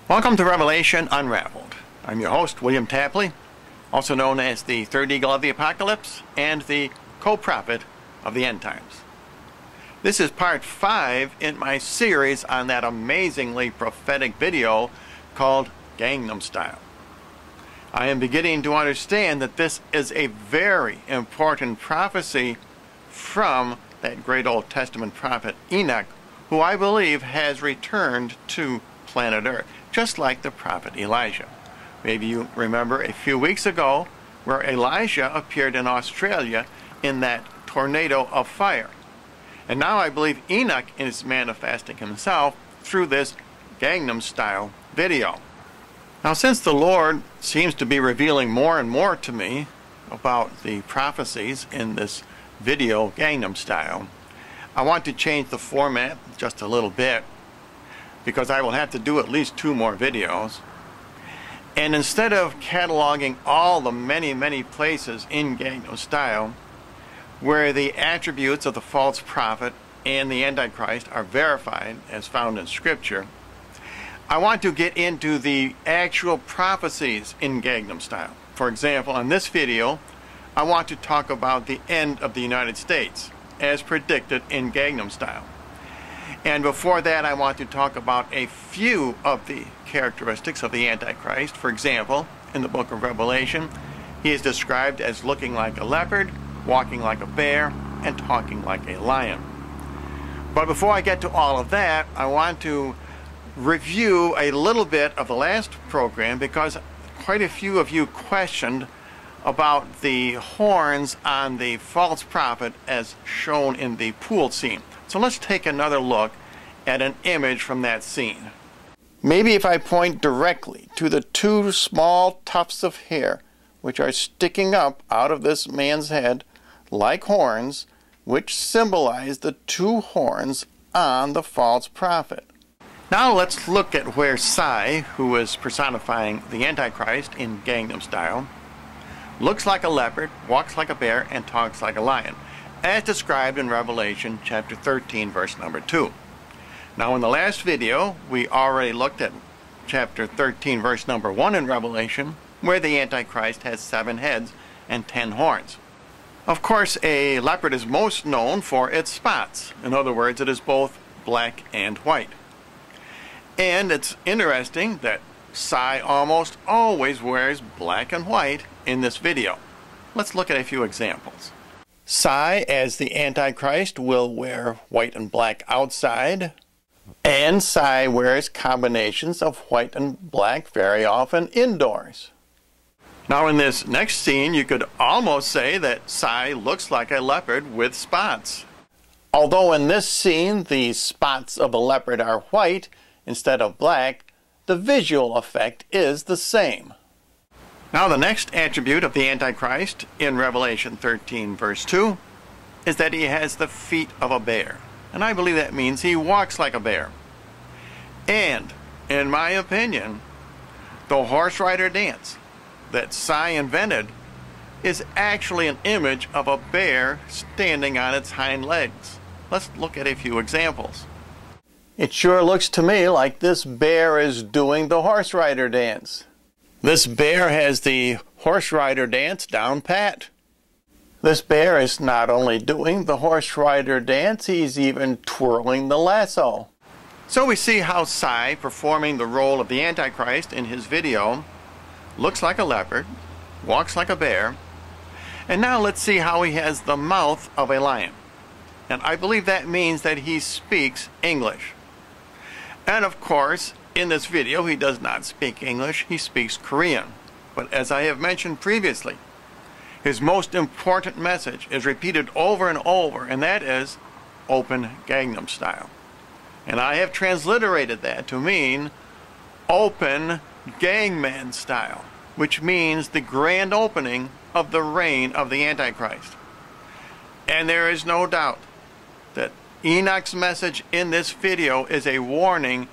Welcome to Revelation Unraveled. I'm your host, William Tapley, also known as the third eagle of the apocalypse and the co-prophet of the end times. This is part 5 in my series on that amazingly prophetic video called Gangnam Style. I am beginning to understand that this is a very important prophecy from that great Old Testament prophet Enoch, who I believe has returned to planet Earth, just like the prophet Elijah. Maybe you remember a few weeks ago where Elijah appeared in Australia in that tornado of fire. And now I believe Enoch is manifesting himself through this Gangnam Style video. Now, since the Lord seems to be revealing more and more to me about the prophecies in this video Gangnam Style, I want to change the format just a little bit, because I will have to do at least 2 more videos. And instead of cataloging all the many places in Gangnam Style where the attributes of the false prophet and the Antichrist are verified as found in Scripture, I want to get into the actual prophecies in Gangnam Style. For example, in this video, I want to talk about the end of the United States as predicted in Gangnam Style. And before that, I want to talk about a few of the characteristics of the Antichrist. For example, in the book of Revelation, he is described as looking like a leopard, walking like a bear, and talking like a lion. But before I get to all of that, I want to review a little bit of the last program, because quite a few of you questioned about the horns on the false prophet as shown in the pool scene. So let's take another look at an image from that scene. Maybe if I point directly to the 2 small tufts of hair which are sticking up out of this man's head like horns, which symbolize the 2 horns on the false prophet. Now let's look at where Psy, who is personifying the Antichrist in Gangnam Style, looks like a leopard, walks like a bear, and talks like a lion, as described in Revelation chapter 13, verse number 2. Now, in the last video, we already looked at chapter 13, verse number 1 in Revelation, where the Antichrist has 7 heads and 10 horns. Of course, a leopard is most known for its spots. In other words, it is both black and white. And it's interesting that Psy almost always wears black and white in this video. Let's look at a few examples. Psy, as the Antichrist, will wear white and black outside, and Psy wears combinations of white and black very often indoors. Now in this next scene, you could almost say that Psy looks like a leopard with spots. Although in this scene the spots of a leopard are white instead of black, the visual effect is the same. Now the next attribute of the Antichrist in Revelation 13 verse 2 is that he has the feet of a bear. And I believe that means he walks like a bear. And, in my opinion, the horse rider dance that Psy invented is actually an image of a bear standing on its hind legs. Let's look at a few examples. It sure looks to me like this bear is doing the horse rider dance. This bear has the horse rider dance down pat. This bear is not only doing the horse rider dance, he's even twirling the lasso. So we see how Psy, performing the role of the Antichrist in his video, looks like a leopard, walks like a bear, and now let's see how he has the mouth of a lion. And I believe that means that he speaks English. And of course, in this video, he does not speak English, he speaks Korean. But as I have mentioned previously, his most important message is repeated over and over, and that is open Gangnam Style. And I have transliterated that to mean open Gangman Style, which means the grand opening of the reign of the Antichrist. And there is no doubt that Enoch's message in this video is a warning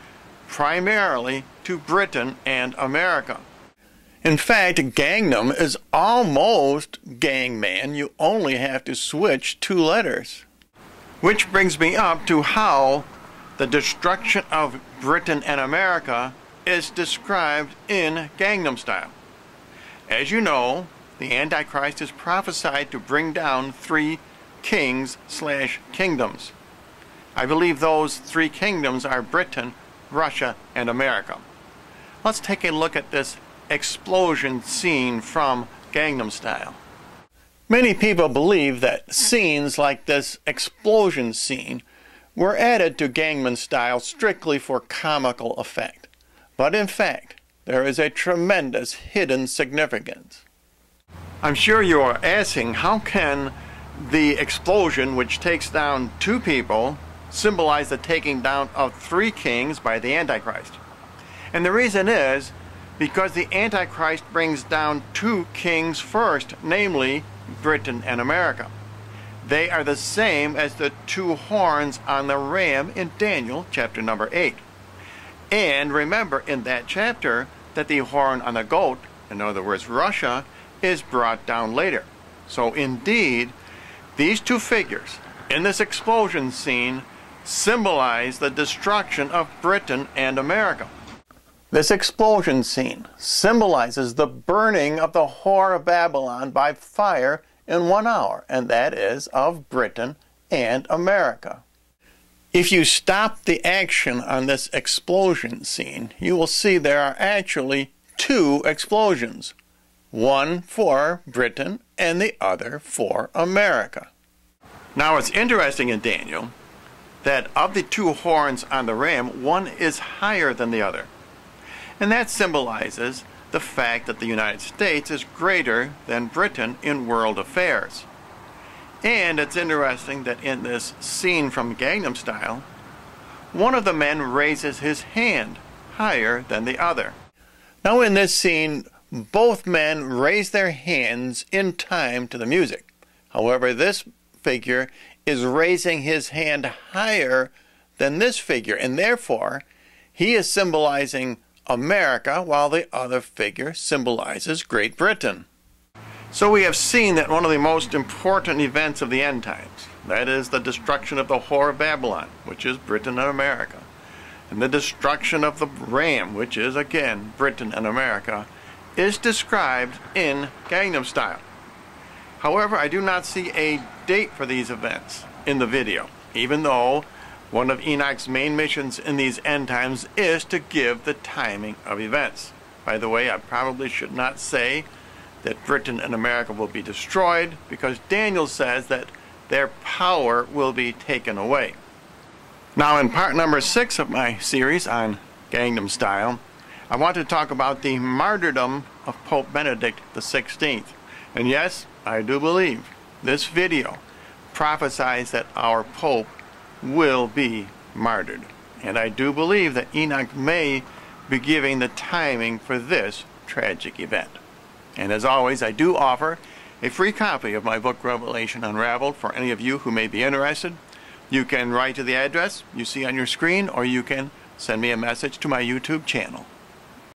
primarily to Britain and America. In fact, Gangnam is almost Gangman. You only have to switch 2 letters. Which brings me up to how the destruction of Britain and America is described in Gangnam Style. As you know, the Antichrist is prophesied to bring down 3 kings/kingdoms. I believe those 3 kingdoms are Britain, Russia, and America. Let's take a look at this explosion scene from Gangnam Style. Many people believe that scenes like this explosion scene were added to Gangnam Style strictly for comical effect. But in fact, there is a tremendous hidden significance. I'm sure you are asking, how can the explosion, which takes down 2 people, symbolize the taking down of 3 kings by the Antichrist? And the reason is because the Antichrist brings down 2 kings first, namely Britain and America. They are the same as the 2 horns on the ram in Daniel chapter number 8. And remember in that chapter that the horn on the goat, in other words Russia, is brought down later. So indeed, these 2 figures in this explosion scene symbolize the destruction of Britain and America. This explosion scene symbolizes the burning of the whore of Babylon by fire in 1 hour, and that is of Britain and America. If you stop the action on this explosion scene, you will see there are actually 2 explosions. One for Britain and the other for America. Now it's interesting in Daniel that of the 2 horns on the ram, one is higher than the other. And that symbolizes the fact that the United States is greater than Britain in world affairs. And it's interesting that in this scene from Gangnam Style, one of the men raises his hand higher than the other. Now in this scene, both men raise their hands in time to the music. However, this figure is raising his hand higher than this figure, and therefore he is symbolizing America, while the other figure symbolizes Great Britain. So we have seen that one of the most important events of the end times, that is the destruction of the whore of Babylon, which is Britain and America, and the destruction of the ram, which is again Britain and America, is described in Gangnam Style. However, I do not see a date for these events in the video, even though one of Enoch's main missions in these end times is to give the timing of events. By the way, I probably should not say that Britain and America will be destroyed, because Daniel says that their power will be taken away. Now in part number 6 of my series on Gangnam Style, I want to talk about the martyrdom of Pope Benedict XVI. And yes, I do believe this video prophesies that our Pope will be martyred. And I do believe that Enoch may be giving the timing for this tragic event. And as always, I do offer a free copy of my book Revelation Unraveled for any of you who may be interested. You can write to the address you see on your screen, or you can send me a message to my YouTube channel.